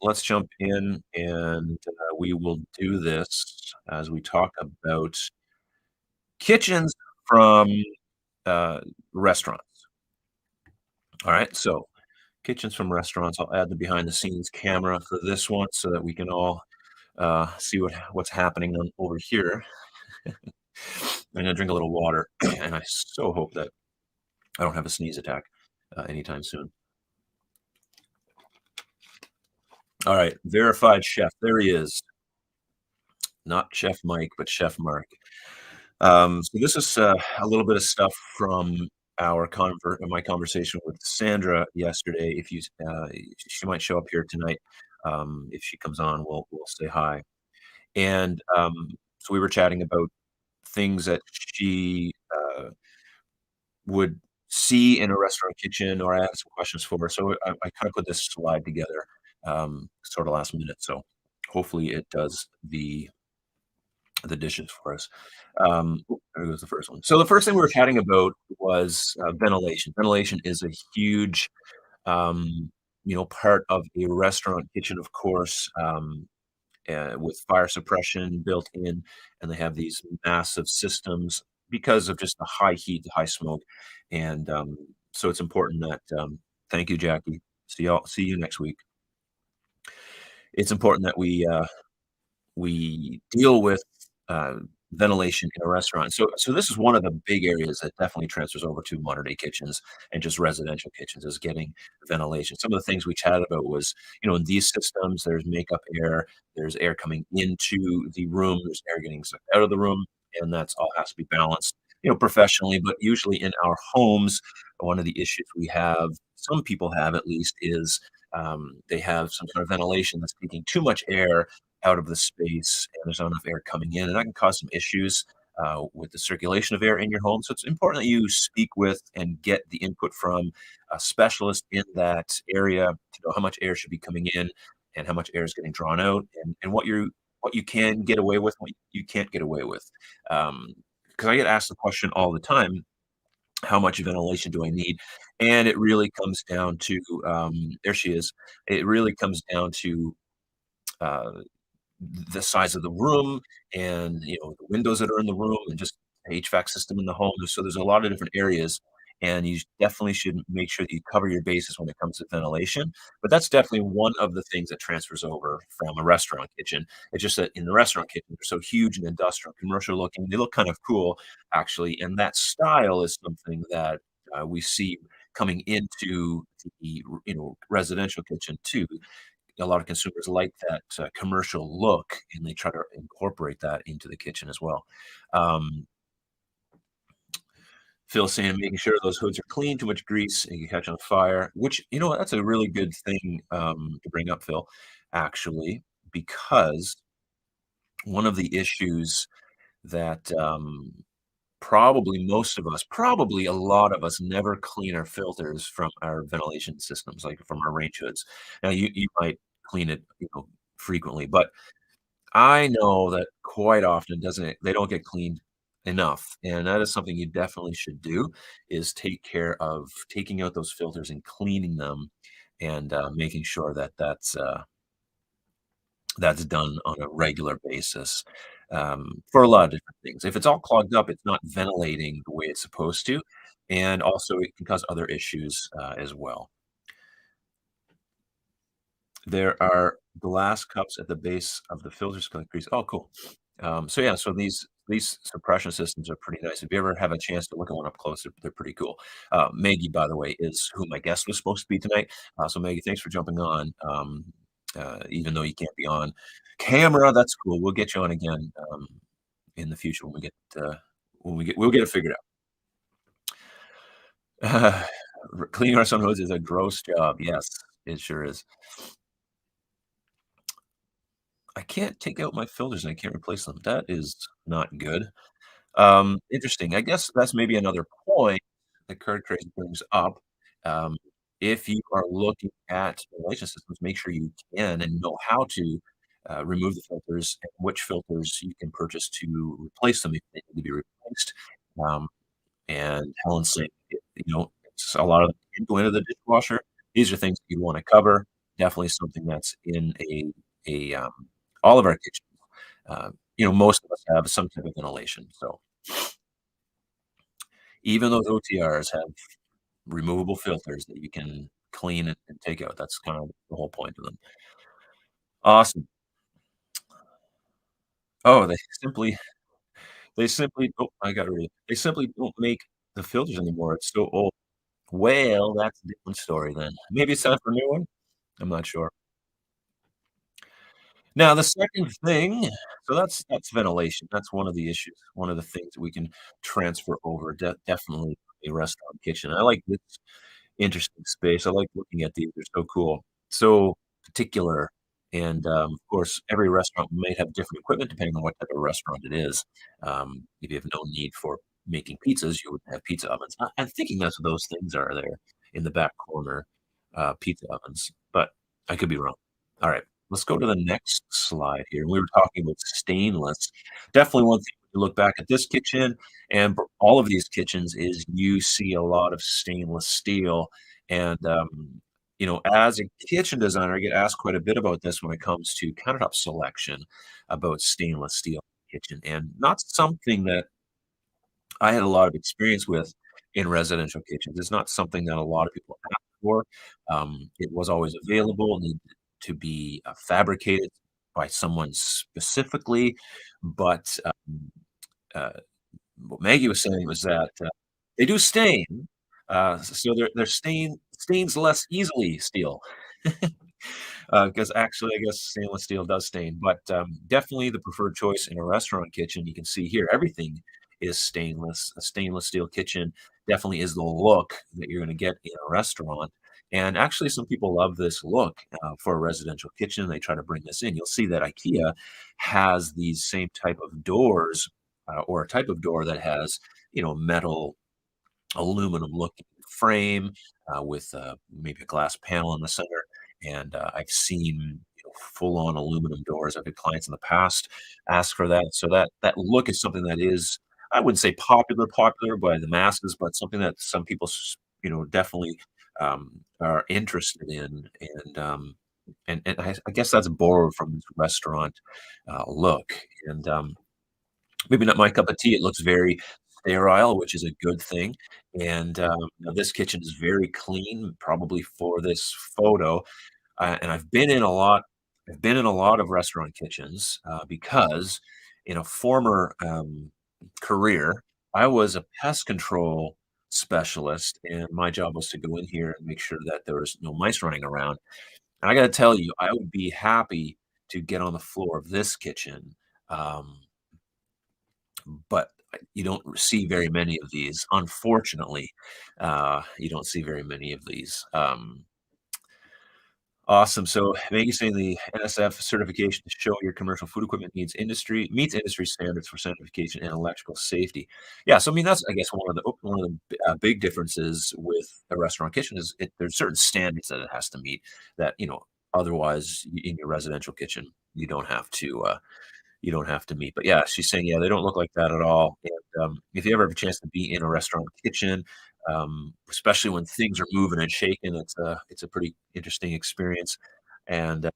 let's jump in and we will do this as we talk about kitchens from uh, restaurants. All right, so kitchens from restaurants. I'll add the behind the scenes camera for this one so that we can all see what's happening over here. I'm gonna drink a little water, and I so hope that I don't have a sneeze attack anytime soon. All right, verified chef. There he is. Not Chef Mike, but Chef Mark. So this is a little bit of stuff from my conversation with Sandra yesterday. If you, she might show up here tonight. If she comes on, we'll say hi. And so we were chatting about things that she would see in a restaurant kitchen, or I had some questions for her. So I kind of put this slide together, sort of last minute. So hopefully it does the dishes for us. There goes the first one. So the first thing we were chatting about was ventilation. Ventilation is a huge, part of a restaurant kitchen, of course, with fire suppression built in, and they have these massive systems because of just the high heat, the high smoke, and so it's important that. Thank you, Jackie. See you next week. It's important that we deal with uh, ventilation in a restaurant. So this is one of the big areas that definitely transfers over to modern day kitchens and just residential kitchens is getting ventilation. Some of the things we chatted about was, in these systems, there's makeup air, there's air coming into the room, there's air getting sucked out of the room, and that's all has to be balanced, professionally. But usually in our homes, one of the issues we have, some people have at least, is they have some kind of ventilation that's taking too much air out of the space, and there's not enough air coming in, and that can cause some issues with the circulation of air in your home. So it's important that you speak with and get the input from a specialist in that area to know how much air should be coming in and how much air is getting drawn out, and what you can get away with, what you can't get away with. Because I get asked the question all the time, how much ventilation do I need? And it really comes down to there she is. It really comes down to uh, the size of the room and, the windows that are in the room and just HVAC system in the home. So there's a lot of different areas, and you definitely should make sure that you cover your bases when it comes to ventilation. But that's definitely one of the things that transfers over from a restaurant kitchen. It's just that in the restaurant kitchen, they're so huge and industrial, commercial looking. They look kind of cool, actually, and that style is something that we see coming into the residential kitchen too. A lot of consumers like that commercial look, and they try to incorporate that into the kitchen as well. Um, Phil saying making sure those hoods are clean, too much grease, and you catch on fire, which, that's a really good thing to bring up, Phil, actually, because one of the issues that probably a lot of us never clean our filters from our ventilation systems, like from our range hoods. Now, you might clean it, frequently, but I know that quite often doesn't they don't get cleaned enough, and that is something you definitely should do, is take care of taking out those filters and cleaning them and, making sure that that's done on a regular basis, for a lot of different things. If it's all clogged up, it's not ventilating the way it's supposed to, and also it can cause other issues, as well. There are glass cups at the base of the filters collect grease. Oh, cool. So yeah, so these suppression systems are pretty nice. If you ever have a chance to look at one up close, they're pretty cool. Maggie, by the way, is who my guest was supposed to be tonight. So Maggie, thanks for jumping on. Even though you can't be on camera, that's cool. We'll get you on again in the future we'll get it figured out. Cleaning our sun hose is a gross job. Yes, it sure is. I can't take out my filters and I can't replace them. That is not good. Interesting. I guess that's maybe another point that Kurt Crazy brings up. Um, if you are looking at ventilation systems, make sure you can and know how to remove the filters and which filters you can purchase to replace them if they need to be replaced. Um, and Helen's saying, it's a lot of them can go into the dishwasher. These are things that you want to cover. definitely something that's in all of our kitchens. Most of us have some type of ventilation, so even those OTRs have removable filters that you can clean and take out. That's kind of the whole point of them. Awesome. Oh, they simply oh, I got to read. They simply don't make the filters anymore. It's so old. Well, that's a different story then. Maybe it's time for a new one? I'm not sure. Now the second thing so that's ventilation. That's one of the issues, one of the things that we can transfer over definitely a restaurant kitchen. I like this interesting space. I like looking at these. They're so cool, so particular, and, of course, every restaurant might have different equipment depending on what type of restaurant it is. If you have no need for making pizzas, you would have pizza ovens. I'm thinking that's what those things are there in the back corner, pizza ovens, but I could be wrong. Alright, let's go to the next slide here. We were talking about stainless. Definitely one thing when you look back at this kitchen and all of these kitchens is you see a lot of stainless steel, and, as a kitchen designer, I get asked quite a bit about this when it comes to countertop selection, about stainless steel kitchen, and not something that I had a lot of experience with in residential kitchens. It's not something that a lot of people ask for. It was always available, it needed to be, fabricated by someone specifically, but, uh, what Maggie was saying was that, they do stain, so their stains less easily steel. 'Cause actually, I guess stainless steel does stain, but, definitely the preferred choice in a restaurant kitchen. You can see here, everything is stainless. A stainless steel kitchen definitely is the look that you're gonna get in a restaurant, and actually, some people love this look, for a residential kitchen. They try to bring this in. You'll see that IKEA has these same type of doors, or a type of door that has, metal aluminum looking frame, with, maybe a glass panel in the center, and, I've seen, full-on aluminum doors. I've had clients in the past ask for that, so that look is something that is, I wouldn't say popular by the masses, but something that some people definitely, are interested in, and I guess that's borrowed from this restaurant, look, and, maybe not my cup of tea. It looks very sterile, which is a good thing, and, this kitchen is very clean, probably for this photo, and I've been in a lot of restaurant kitchens, because in a former, career, I was a pest control specialist, and my job was to go in here and make sure that there was no mice running around, and I gotta tell you, I would be happy to get on the floor of this kitchen, um but you don't see very many of these. Unfortunately, you don't see very many of these. Awesome. So Maggie's saying the NSF certification to show your commercial food equipment meets industry standards for certification and electrical safety. Yeah, so I mean that's I guess one of the big differences with a restaurant kitchen is there's certain standards that it has to meet that otherwise in your residential kitchen you don't have to meet. But yeah, she's saying, yeah, they don't look like that at all. And if you ever have a chance to be in a restaurant kitchen, especially when things are moving and shaking, it's a pretty interesting experience. And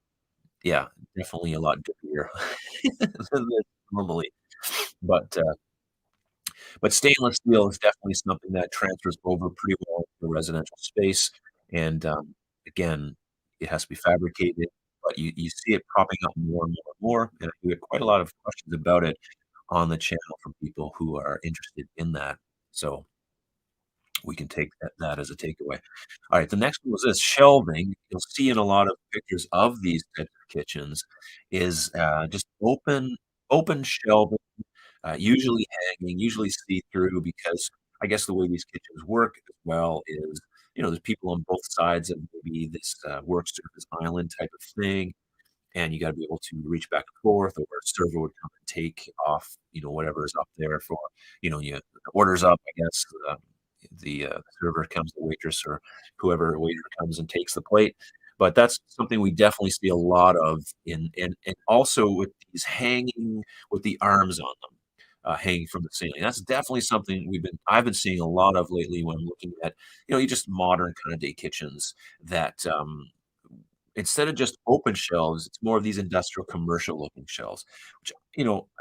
yeah, definitely a lot dirtier than this normally. But stainless steel is definitely something that transfers over pretty well to residential space, and, again, it has to be fabricated, but you see it popping up more and more and more, and we get quite a lot of questions about it on the channel from people who are interested in that, so we can take that as a takeaway. Alright, the next one was this, shelving. You'll see in a lot of pictures of these types of kitchens is, just open shelving, usually hanging, usually see-through because I guess the way these kitchens work as well is, there's people on both sides of maybe this, work surface island type of thing, and you gotta be able to reach back and forth, or a server would come and take off, whatever is up there for you the order's up, I guess, the server comes, the waitress or whoever waiter comes and takes the plate, but that's something we definitely see a lot of and also with these hanging with the arms on them, hanging from the ceiling. That's definitely something I've been seeing a lot of lately when I'm looking at, you just modern kinda day kitchens that, instead of just open shelves, it's more of these industrial commercial looking shelves, which,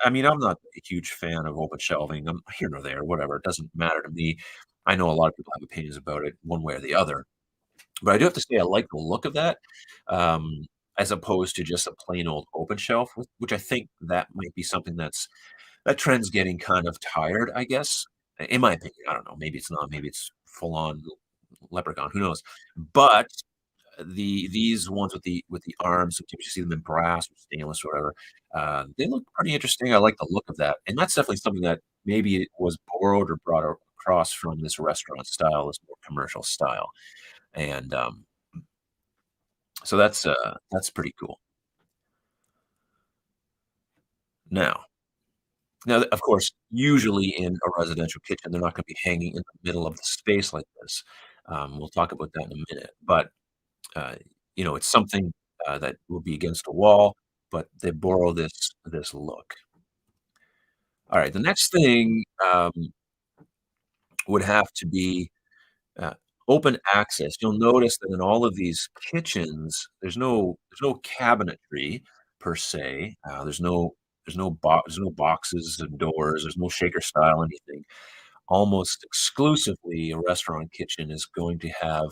I mean, I'm not a huge fan of open shelving. I'm here nor there, whatever. It doesn't matter to me. I know a lot of people have opinions about it one way or the other. But I do have to say I like the look of that, um, as opposed to just a plain old open shelf, which I think that might be something that trend's getting kind of tired, I guess, in my opinion. I don't know. Maybe it's not. Maybe it's full on leprechaun. Who knows? But these ones with the arms, sometimes you see them in brass or stainless or whatever. They look pretty interesting. I like the look of that, and that's definitely something that maybe it was borrowed or brought across from this restaurant style, this more commercial style, and so that's pretty cool. Now now, of course, usually in a residential kitchen, they're not gonna be hanging in the middle of the space like this. We'll talk about that in a minute, but, uh, it's something, that will be against a wall, but they borrow this look. Alright, the next thing, would have to be Uh, open access. You'll notice that in all of these kitchens, there's no cabinetry per se. There's no boxes and doors. There's no shaker style anything. Almost exclusively, a restaurant kitchen is going to have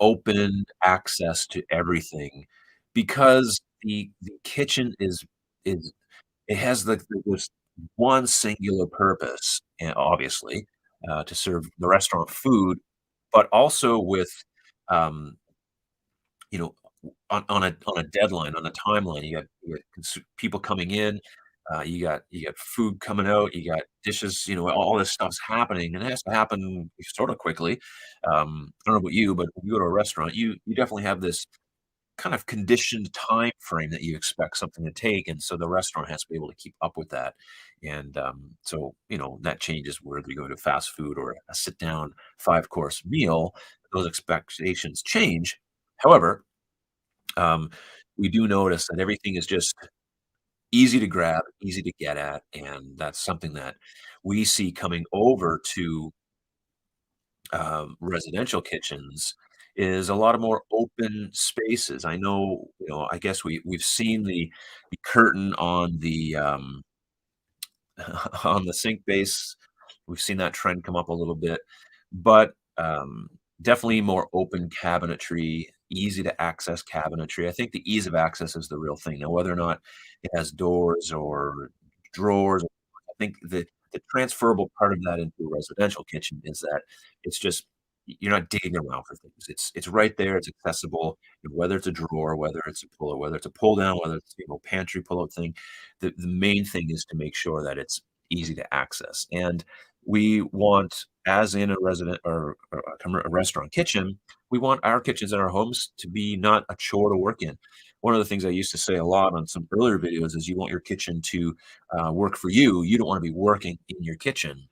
open access to everything because the kitchen is it has this one singular purpose, and obviously, to serve the restaurant food, but also with, um, you know, on a deadline, on a timeline. You got people coming in, you got food coming out, you got dishes, all this stuff's happening, and it has to happen sort of quickly. I don't know about you, but when you go to a restaurant, you definitely have this kind of conditioned time frame that you expect something to take, and so the restaurant has to be able to keep up with that. And so that changes whether you go to fast food or a sit down 5-course meal. Those expectations change. However, um, we do notice that everything is just easy to grab, easy to get at, and that's something that we see coming over to residential kitchens is a lot of more open spaces. I know, I guess we've seen the curtain on the on the sink base. We've seen that trend come up a little bit, but definitely more open cabinetry, easy to access cabinetry. I think the ease of access is the real thing. Now, whether or not it has doors or drawers, I think the transferable part of that into a residential kitchen is that it's just you're not digging around for things. It's right there. It's accessible. Whether it's a drawer, whether it's a puller, whether it's a pull down, whether it's pantry pull out thing. The main thing is to make sure that it's easy to access. And we want, as in a resident or a restaurant kitchen, we want our kitchens in our homes to be not a chore to work in. One of the things I used to say a lot on some earlier videos is you want your kitchen to work for you. You don't want to be working in your kitchen.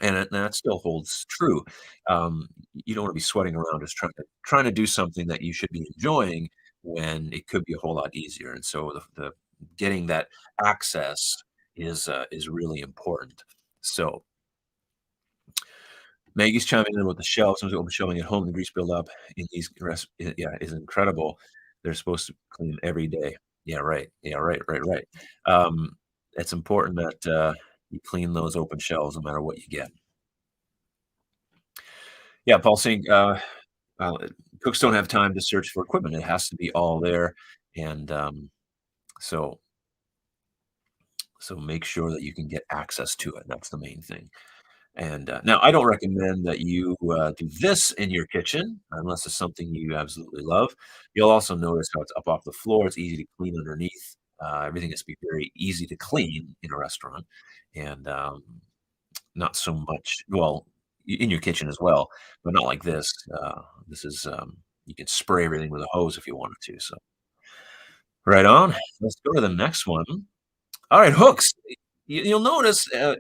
And that still holds true. You don't wanna be sweating around just trying to do something that you should be enjoying when it could be a whole lot easier, and so the getting that access is really important. So, Maggie's chiming in about the shelves, sometimes open shelving at home, the grease buildup in these yeah, is incredible. They're supposed to clean every day. Yeah, right. Yeah, right, right, right. It's important that, you clean those open shelves no matter what you get. Yeah, Paul saying, uh, cooks don't have time to search for equipment. It has to be all there, and so so make sure that you can get access to it. That's the main thing. And now, I don't recommend that you do this in your kitchen unless it's something you absolutely love. You'll also notice how it's up off the floor. It's easy to clean underneath. Everything has to be very easy to clean in a restaurant, and not so much. Well, in your kitchen as well, but not like this. This is you can spray everything with a hose if you wanted to. So right on. Let's go to the next one. All right, hooks. You'll notice a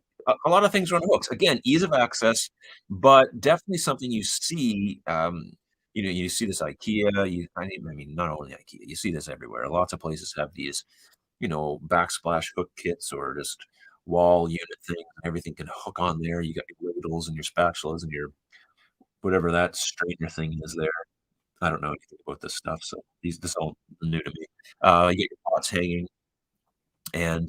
lot of things are on hooks. Again, ease of access, but definitely something you see. You see this IKEA. I mean, not only IKEA. You see this everywhere. Lots of places have these, backsplash hook kits or just wall unit thing. Everything can hook on there. You got your ladles and your spatulas and your whatever that strainer thing is there. I don't know anything about this stuff, so this all new to me. You get your pots hanging, and,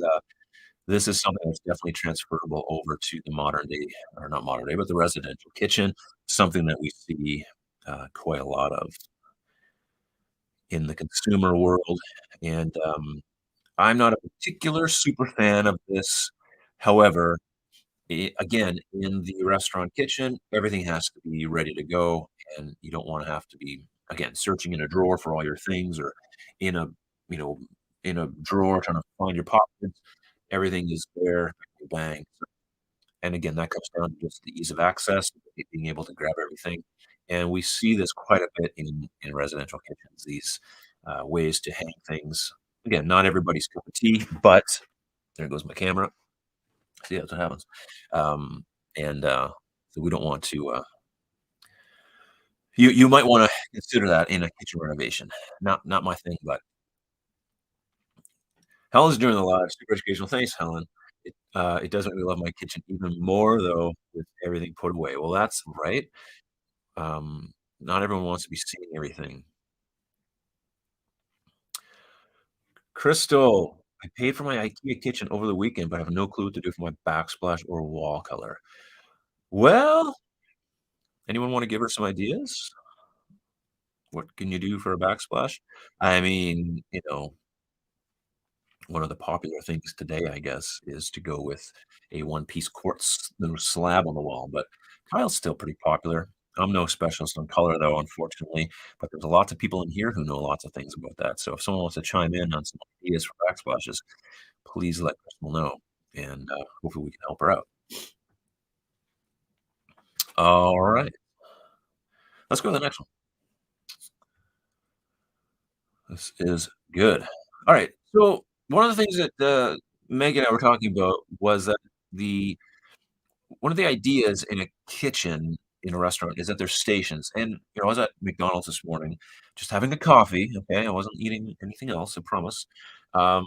this is something that's definitely transferable over to the modern day or not modern day, but the residential kitchen, something that we see, quite a lot of in the consumer world, and, I'm not a particular super fan of this. However, again, in the restaurant kitchen, everything has to be ready to go, and you don't wanna have to be, again, searching in a drawer for all your things or in a you know, in a drawer trying to find your pockets. Everything is there, bang. And again, that comes down to just the ease of access, being able to grab everything. And we see this quite a bit in residential kitchens, these, ways to hang things. Again, not everybody's cup of tea, but there goes my camera. See, that's what happens. Um, and, so we don't want to, you might wanna consider that in a kitchen renovation. Not my thing, but Helen's doing a lot. Super educational. Thanks, Helen. It does make me love my kitchen even more, though, with everything put away. Well, that's right. Not everyone wants to be seeing everything. Crystal, I paid for my IKEA kitchen over the weekend, but I have no clue what to do for my backsplash or wall color. Well, anyone wanna give her some ideas? What can you do for a backsplash? I mean, one of the popular things today, I guess, is to go with a one-piece quartz little slab on the wall, but tile's still pretty popular. I'm no specialist on color, though, unfortunately, but there's lots of people in here who know lots of things about that. So if someone wants to chime in on some ideas for backsplashes, please let Crystal know, and hopefully we can help her out. All right, let's go to the next one. This is good. All right, so one of the things that Megan and I were talking about was that the one of the ideas in a kitchen in a restaurant is that there's stations, and, I was at McDonald's this morning just having a coffee, okay? I wasn't eating anything else, I promise. Um,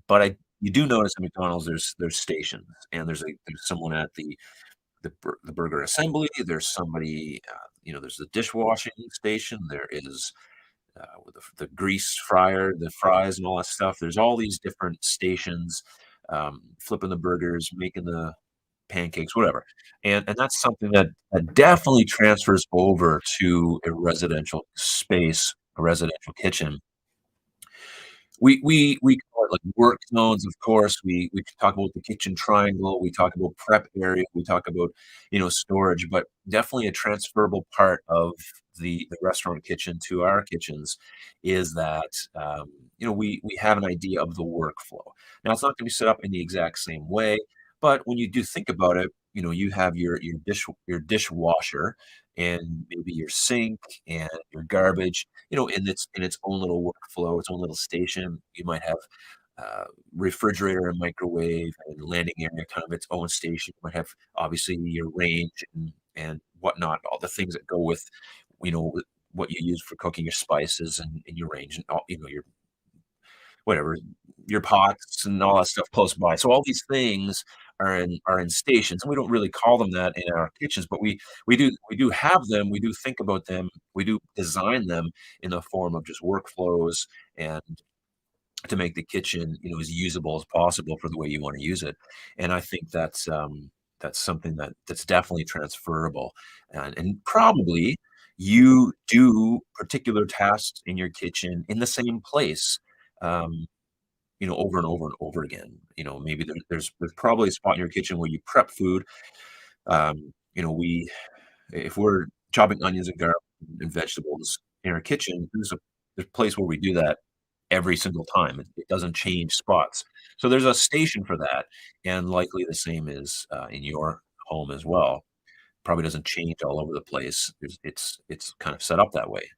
but you do notice at McDonald's there's stations, and there's someone at the burger assembly, there's somebody, there's the dishwashing station, there is, with the grease fryer, the fries and all that stuff. There's all these different stations, flipping the burgers, making the pancakes, whatever. And that's something that definitely transfers over to a residential space, a residential kitchen. We call it, like, work zones, of course. We talk about the kitchen triangle, we talk about prep area, we talk about, storage, but definitely a transferable part of the restaurant kitchen to our kitchens is that, we have an idea of the workflow. Now, it's not gonna be set up in the exact same way, but when you do think about it, you have your dishwasher and maybe your sink and your garbage, in its own little workflow, its own little station. You might have refrigerator and microwave and landing area, kind of its own station. You might have obviously your range and whatnot, all the things that go with what you use for cooking your spices and your range and all, your whatever, your pots and all that stuff close by. So all these things are in stations, and we don't really call them that in our kitchens, but we do have them, we do think about them, we do design them in the form of just workflows and to make the kitchen, as usable as possible for the way you wanna use it. And I think that's something that's definitely transferable. And probably you do particular tasks in your kitchen in the same place, um, over and over and over again. Maybe there's probably a spot in your kitchen where you prep food. We if we're chopping onions and garlic and vegetables in our kitchen, there's a place where we do that every single time. It doesn't change spots. So there's a station for that, and likely the same is, in your home as well. Probably doesn't change all over the place. It's kind of set up that way.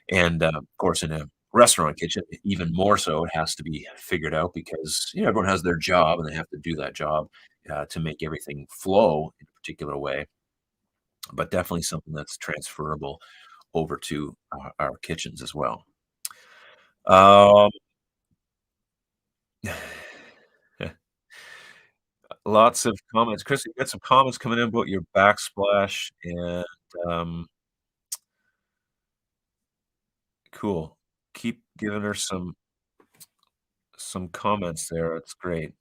And, of course, in a restaurant kitchen, even more so, it has to be figured out because, everyone has their job and they have to do that job, to make everything flow in a particular way, but definitely something that's transferable over to our kitchens as well. Um, lots of comments. Chris, you got some comments coming in about your backsplash and, um Cool. Keep giving her some comments there, it's great.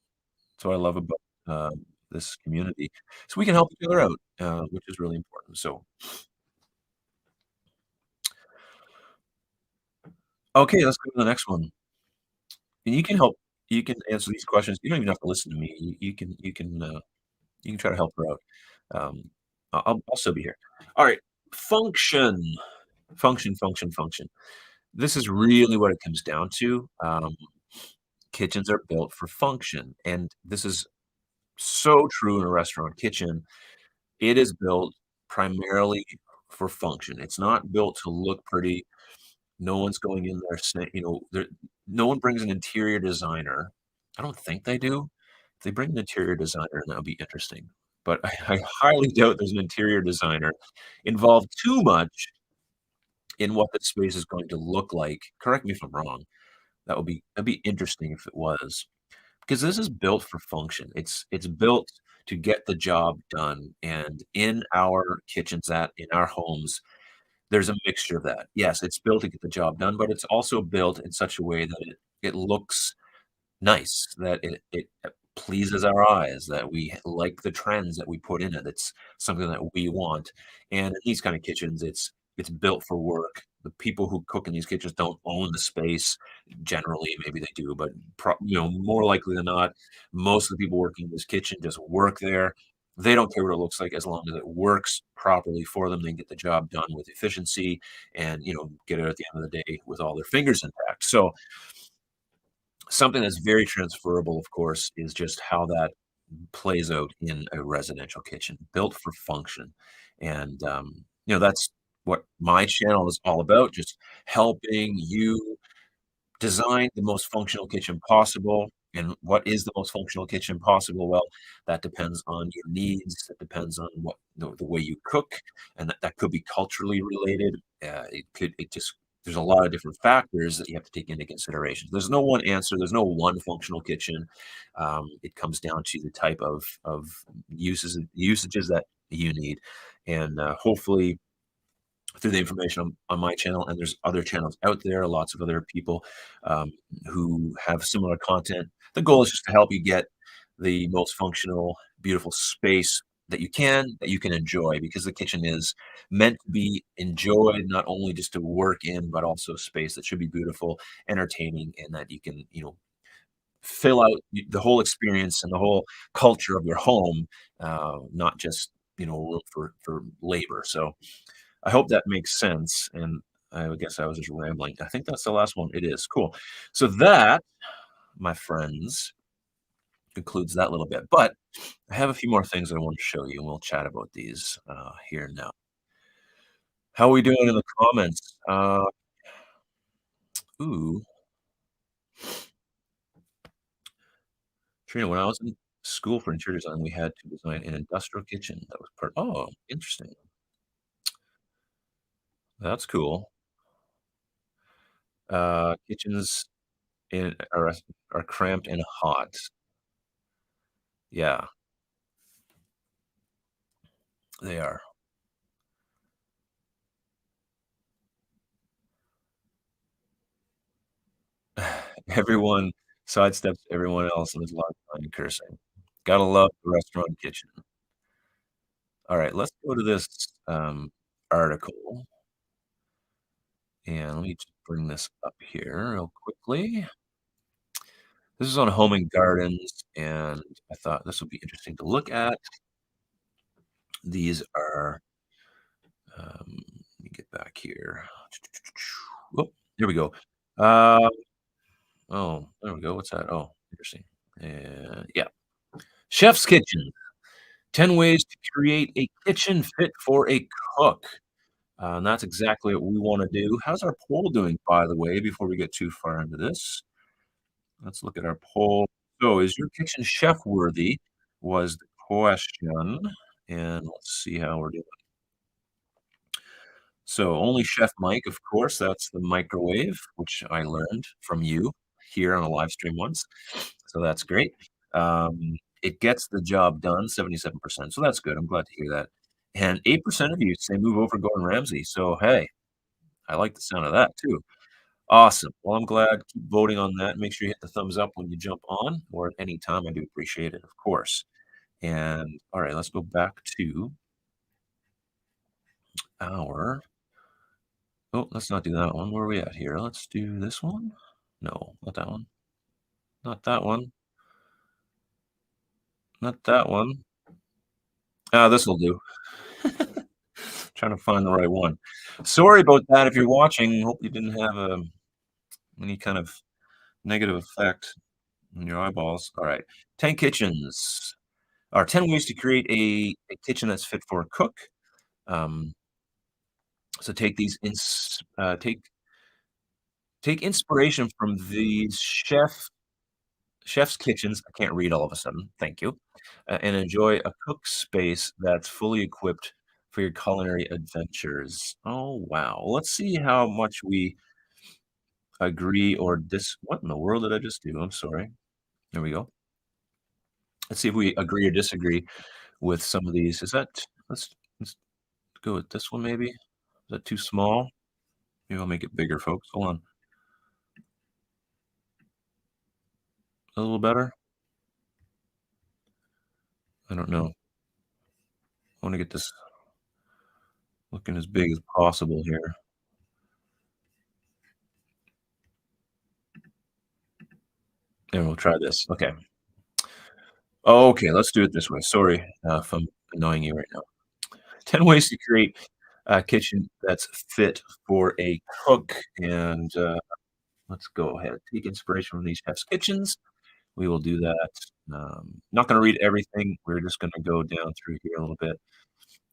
That's what I love about, this community. So we can help each other out, which is really important, so okay, let's go to the next one. And you can answer these questions. You don't even have to listen to me. You can try to help her out. I'll still be here. Alright, function. Function. This is really what it comes down to. Kitchens are built for function, and this is so true in a restaurant kitchen. It is built primarily for function. It's not built to look pretty. No one's going in there saying, there no one brings an interior designer. I don't think they do. If they bring an interior designer, that would be interesting. But I highly doubt there's an interior designer involved too much in what the space is going to look like. Correct me if I'm wrong. That'd be interesting if it was, because this is built for function. It's built to get the job done, and in our kitchens, that in our homes, there's a mixture of that. Yes, it's built to get the job done, but it's also built in such a way that it looks nice, that it pleases our eyes, that we like the trends that we put in it. It's something that we want, and in these kind of kitchens, it's built for work. The people who cook in these kitchens don't own the space. Generally, maybe they do, but more likely than not, most of the people working in this kitchen just work there. They don't care what it looks like as long as it works properly for them. They can get the job done with efficiency and, get it at the end of the day with all their fingers intact. So something that's very transferable, of course, is just how that plays out in a residential kitchen, built for function. And, that's what my channel is all about, just helping you design the most functional kitchen possible. And what is the most functional kitchen possible? Well, that depends on your needs. It depends on what the way you cook, and that could be culturally related. It just there's a lot of different factors that you have to take into consideration. There's no one answer. There's no one functional kitchen. It comes down to the type of usages that you need, and hopefully through the information on my channel, and there's other channels out there, lots of other people who have similar content. The goal is just to help you get the most functional, beautiful space that you can enjoy, because the kitchen is meant to be enjoyed, not only just to work in, but also a space that should be beautiful, entertaining, and that you can, fill out the whole experience and the whole culture of your home, not just, room for labor. So I hope that makes sense, and I guess I was just rambling. I think that's the last one. It is, cool. So that, my friends, concludes that little bit, but I have a few more things I want to show you, and we'll chat about these, here now. How are we doing in the comments? Ooh, Trina, when I was in school for interior design, we had to design an industrial kitchen that was part oh, interesting. That's cool. Kitchens in are cramped and hot. Yeah, they are. Everyone sidesteps everyone else, and there's a lot of crying and cursing. Gotta love the restaurant kitchen. Alright, let's go to this, article, and let me just bring this up here real quickly. This is on Home and Gardens, and I thought this would be interesting to look at. These are, let me get back here. Oh, here we go. Um, oh, there we go. What's that? Oh, interesting. Yeah. Chef's Kitchen. 10 ways to create a kitchen fit for a cook. And that's exactly what we wanna do. How's our poll doing, by the way, before we get too far into this? Let's look at our poll. So, is your kitchen chef worthy was the question, and let's see how we're doing. So, only Chef Mike, of course, that's the microwave, which I learned from you here on a live stream once, so that's great. It gets the job done, 77%, so that's good, I'm glad to hear that. And 8% of you say move over Gordon Ramsay, so hey, I like the sound of that too. Awesome. Well, I'm glad. Keep voting on that. Make sure you hit the thumbs up when you jump on or at any time. I do appreciate it, of course. And all right, let's go back to our oh, let's not do that one. Where are we at here? Let's do this one. No, not that one. Not that one. Not that one. Ah, this will do. Trying to find the right one. Sorry about that if you're watching. Hope you didn't have, any kind of negative effect on your eyeballs. All right. 10 kitchens or 10 ways to create a kitchen that's fit for a cook. Um, so take these take inspiration from these chef's kitchens. I can't read all of a sudden. Thank you. And enjoy a cook space that's fully equipped for your culinary adventures. Oh, wow. Let's see how much we agree or what in the world did I just do? I'm sorry. There we go. Let's see if we agree or disagree with some of these. Let's go with this one maybe. Is that too small? Maybe I'll make it bigger, folks. Hold on. A little better? I don't know. I want to get this looking as big as possible here. And we'll try this. Okay. Okay, let's do it this way. Sorry, if I'm annoying you right now. 10 ways to create a kitchen that's fit for a cook, and, let's go ahead, take inspiration from these chef's kitchens. We will do that. Not gonna read everything. We're just gonna go down through here a little bit.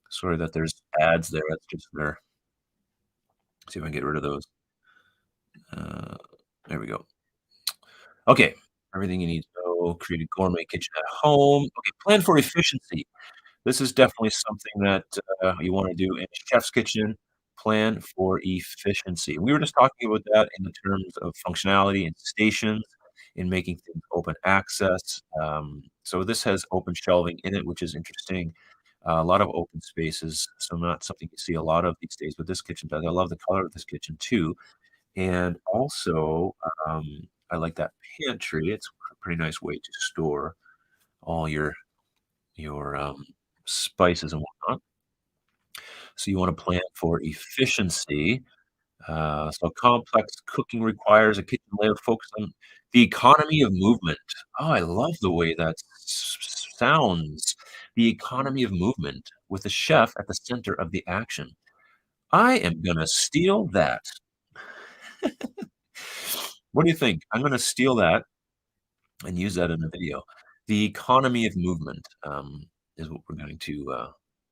Sorry that there's ads there. That's just there. See if I can get rid of those. Uh, there we go. Okay. Everything you need to know. Create a gourmet kitchen at home. Okay. Plan for efficiency. This is definitely something that, you wanna do in a chef's kitchen, plan for efficiency. We were just talking about that in the terms of functionality and stations, in making things open access. So this has open shelving in it, which is interesting. A lot of open spaces, so not something you see a lot of these days, but this kitchen does. I love the color of this kitchen too, and also, I like that pantry. It's a pretty nice way to store all your spices and whatnot. So you wanna plan for efficiency. So complex cooking requires a kitchen layout focused on the economy of movement. Oh, I love the way that sounds. The economy of movement with the chef at the center of the action. I am gonna steal that. What do you think? I'm gonna steal that and use that in a video. The economy of movement, is what we're going to,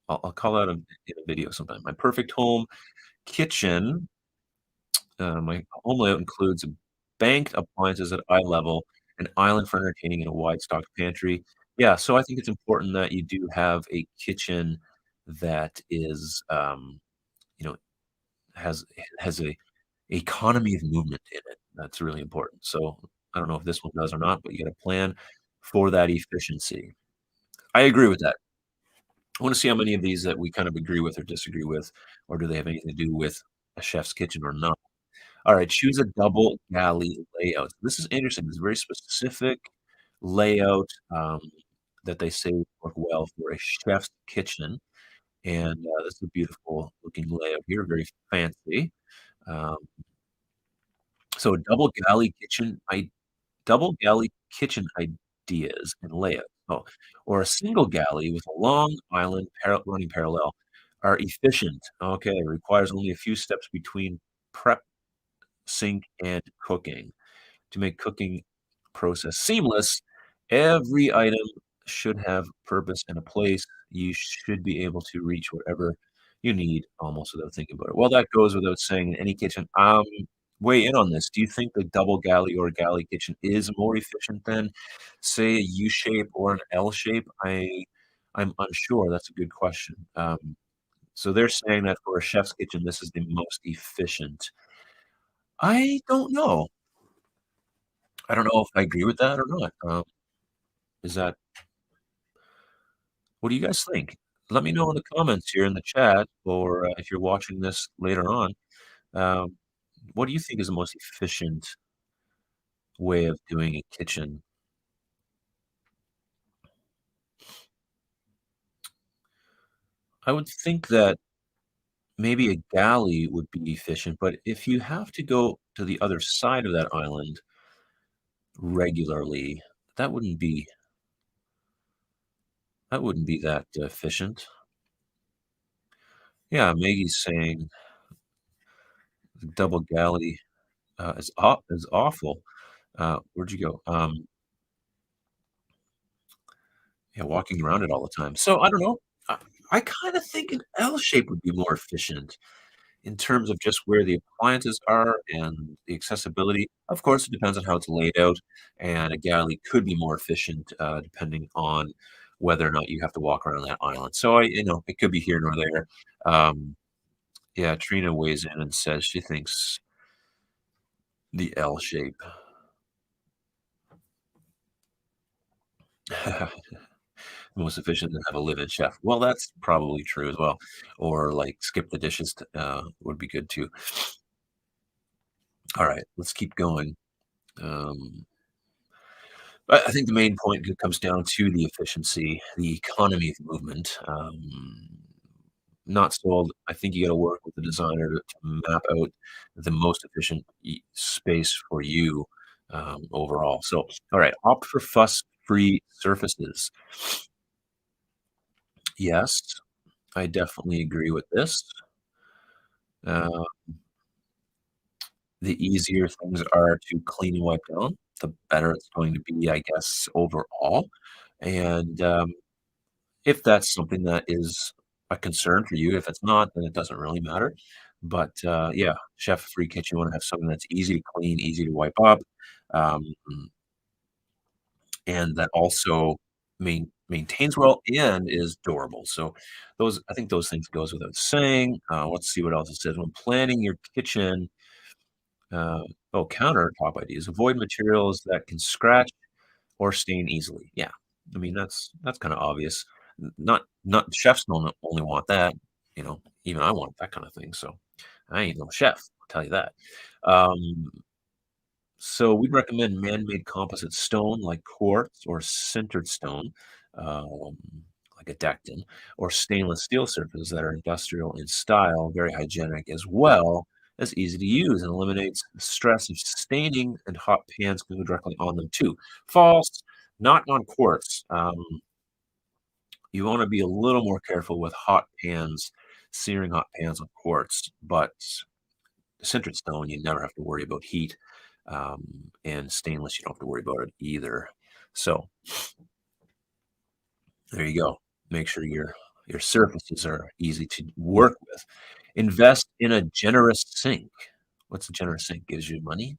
I'll call that in a video sometime. My perfect home kitchen, my home layout includes banked appliances at eye level, an island for entertaining, and a wide stocked pantry. Yeah, so I think it's important that you do have a kitchen that is, you know, has has a economy of movement in it. That's really important. So I don't know if this one does or not, but you got to plan for that efficiency. I agree with that. I want to see how many of these that we kind of agree with or disagree with, or do they have anything to do with a chef's kitchen or not? All right, choose a double galley layout. This is interesting. It's a very specific layout that they say would work well for a chef's kitchen. And this is a beautiful looking layout here, very fancy. Um, so a double galley kitchen ideas and layout. Oh, or a single galley with a long island running parallel are efficient. Okay, requires only a few steps between prep, sink, and cooking. To make cooking process seamless, every item should have purpose and a place. You should be able to reach whatever you need almost without thinking about it. Well, that goes without saying in any kitchen. Weigh in on this. Do you think the double galley or galley kitchen is more efficient than, say, a U shape or an L shape? I'm unsure. That's a good question. So they're saying that for a chef's kitchen, this is the most efficient. I don't know. I don't know if I agree with that or not. Is that what do you guys think? Let me know in the comments here in the chat, or if you're watching this later on. Um, What do you think is the most efficient way of doing a kitchen? I would think that maybe a galley would be efficient, but if you have to go to the other side of that island regularly, that wouldn't be that efficient. Yeah, Maggie's saying the double galley is awful. Where'd you go? Yeah, walking around it all the time. So I don't know. I, I kind of think an L shape would be more efficient in terms of just where the appliances are and the accessibility. Of course, it depends on how it's laid out, and a galley could be more efficient depending on whether or not you have to walk around that island. So it could be here nor there. Um, yeah, Trina weighs in and says she thinks the L shape. Most efficient to have a live-in chef. Well, that's probably true as well. Or like skip the dishes would be good too. All right, let's keep going. Um, I think the main point comes down to the efficiency, the economy of movement. Not sold. I think you got to work with the designer to map out the most efficient space for you overall. So, all right, opt for fuss-free surfaces. Yes, I definitely agree with this. Uh, the easier things are to clean and wipe down, the better it's going to be, I guess, overall. And if that's something that is a concern for you, if it's not, then it doesn't really matter. But yeah, chef-free kitchen, you want to have something that's easy to clean, easy to wipe up, um, and that also maintains well and is durable. So I think those things goes without saying. Let's see what else it says. When planning your kitchen, uh, countertop ideas. Avoid materials that can scratch or stain easily. Yeah, I mean that's kind of obvious. Not chefs don't only want that. Even I want that kind of thing. So I ain't no chef. I'll tell you that. Um, so we'd recommend man-made composite stone like quartz or sintered stone, um, like a Decton, or stainless steel surfaces that are industrial in style, very hygienic as well as easy to use and eliminates the stress of staining, and hot pans can go directly on them too. False, not on quartz. You want to be a little more careful with hot pans, searing hot pans on quartz, but sintered stone, you never have to worry about heat, and stainless, you don't have to worry about it either. So there you go. Make sure your surfaces are easy to work with. Invest in a generous sink. What's a generous sink? Gives you money.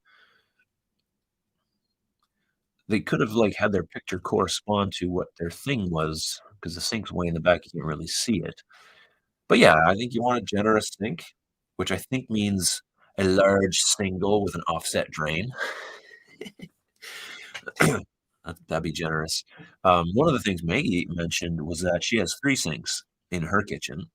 They could have like had their picture correspond to what their thing was because the sink's way in the back. You can't really see it. But yeah, I think you want a generous sink, which I think means a large single with an offset drain. That'd be generous. One of the things Maggie mentioned was that she has 3 sinks in her kitchen,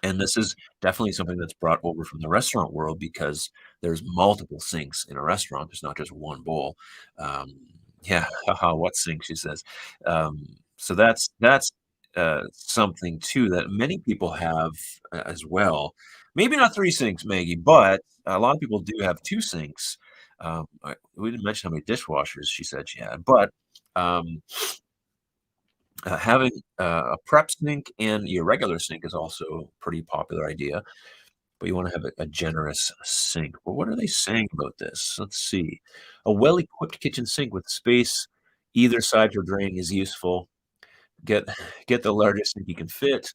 and this is definitely something that's brought over from the restaurant world because there's multiple sinks in a restaurant. There's not just one bowl. Um, yeah, haha, what sink? She says. So that's something too that many people have as well. Maybe not 3 sinks, Maggie, but a lot of people do have 2 sinks. We didn't mention how many dishwashers she said she had, but um, having a prep sink and your regular sink is also a pretty popular idea, but you want to have a generous sink. Well, what are they saying about this? Let's see. A well-equipped kitchen sink with space either side for draining is useful. Get get the largest sink you can fit.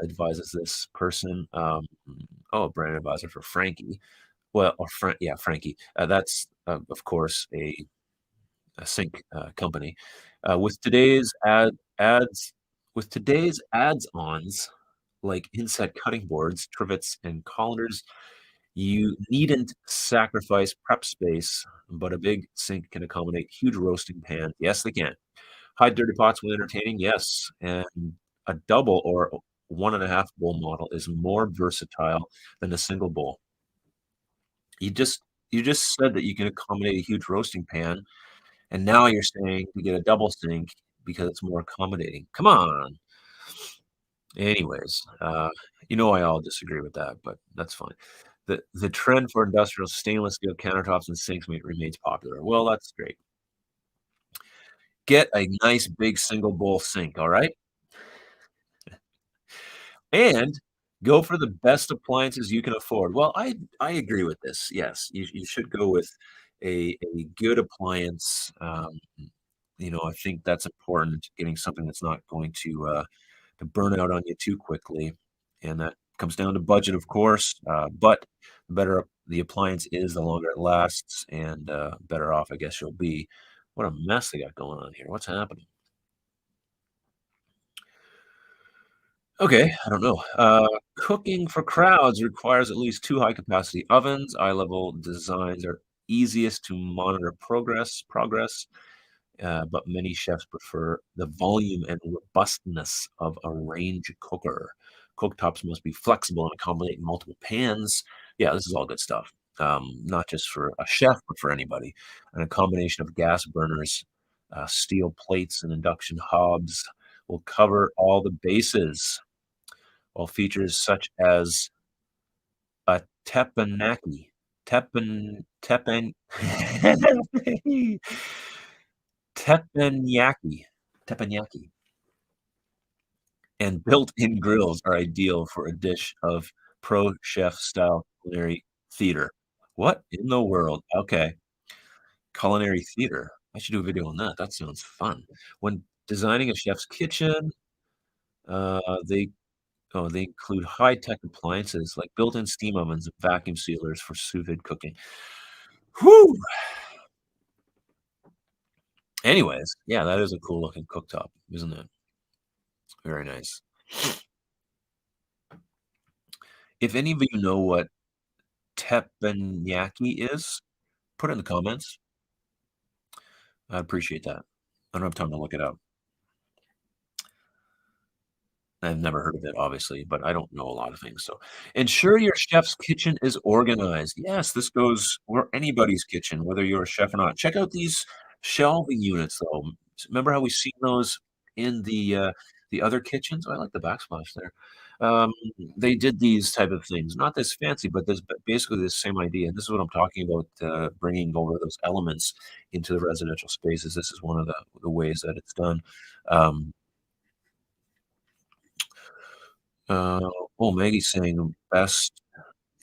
Advises this person. Oh, a brand advisor for Frankie. Well, or yeah, Frankie. That's of course a sync company. With today's ads, with today's ads-ons like inset cutting boards, trivets, and colanders, you needn't sacrifice prep space, but a big sink can accommodate huge roasting pans. Yes, they can. Hide dirty pots when entertaining. Yes, and a double or one and a half bowl model is more versatile than a single bowl. You just you just said that you can accommodate a huge roasting pan, and now you're saying to get a double sink because it's more accommodating. Come on. Anyways, I'll disagree with that, but that's fine. The trend for industrial stainless steel countertops and sinks remains popular. Well, that's great. Get a nice big single bowl sink, all right? And go for the best appliances you can afford. Well, I agree with this. Yes, you should go with a good appliance. I think that's important, getting something that's not going to burn out on you too quickly, and that comes down to budget, of course, but the better the appliance is, the longer it lasts, and, better off I guess you'll be. What a mess they got going on here. What's happening? Okay, I don't know. Cooking for crowds requires at least 2 high-capacity ovens. Eye-level designs are easiest to monitor progress, but many chefs prefer the volume and robustness of a range cooker. Cooktops must be flexible and accommodate multiple pans. Yeah, this is all good stuff. Not just for a chef, but for anybody. And a combination of gas burners, steel plates, and induction hobs will cover all the bases, while features such as a teppanyaki, teppen, teppen, teppanyaki, teppanyaki, and built-in grills are ideal for a dish of pro chef style culinary theater. What in the world? Okay, culinary theater. I should do a video on that. That sounds fun. When designing a chef's kitchen, uh, they they include high-tech appliances like built-in steam ovens and vacuum sealers for sous vide cooking. Whew! Anyways, yeah, that is a cool looking cooktop, isn't it? Very nice. If any of you know what teppanyaki is, put it in the comments. I'd appreciate that. I don't have time to look it up. I've never heard of it, obviously, but I don't know a lot of things. So ensure your chef's kitchen is organized. Yes, this goes for anybody's kitchen, whether you're a chef or not. Check out these shelving units, though. Remember how we seen those in the other kitchens? Oh, I like the backsplash there. Um, they did these type of things, not this fancy, but this but basically the same idea. And this is what I'm talking about, bringing over those elements into the residential spaces. This is one of the ways that it's done. Um, Uh, Maggie's saying the best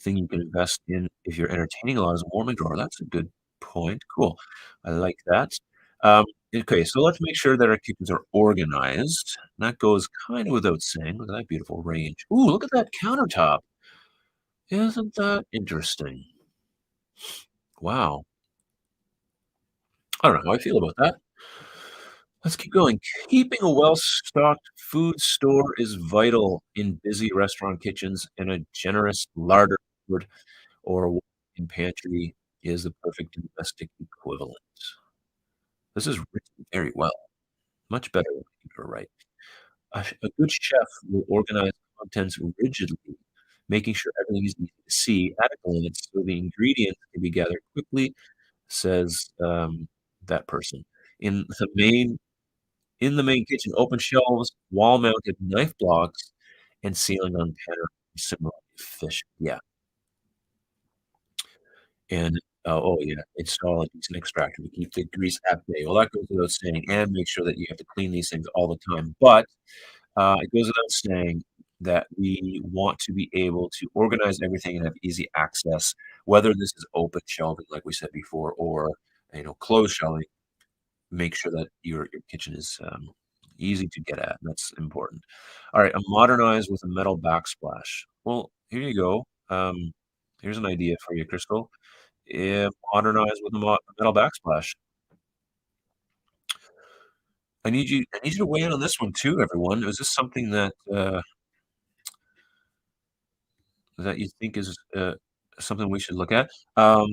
thing you can invest in if you're entertaining a lot is a warming drawer. That's a good point. Cool. I like that. Um, okay, so let's make sure that our kitchens are organized. That goes kind of without saying. Look at that beautiful range. Ooh, look at that countertop. Isn't that interesting? Wow. I don't know how I feel about that. Let's keep going. Keeping a well-stocked food store is vital in busy restaurant kitchens, and a generous larder cupboard or a walk-in pantry is the perfect domestic equivalent. This is written very well, much better than people are right. A good chef will organize contents rigidly, making sure everything is easy to see at a glance so the ingredients can be gathered quickly, says that person. In the main In the main kitchen, open shelves, wall-mounted knife blocks, and ceiling on counter similarly efficient. Yeah, and yeah, install a decent extractor to keep the grease at bay. Well, that goes without saying, and make sure that you have to clean these things all the time. But it goes without saying that we want to be able to organize everything and have easy access, whether this is open shelving, like we said before, or closed shelving. Make sure that your kitchen is, easy to get at, that's important. Alright, a modernize with a metal backsplash. Well, here you go. Here's an idea for you, Crystal. Modernize with a metal backsplash. I need you to weigh in on this one too, everyone. Is this something that you think is, something we should look at? Um,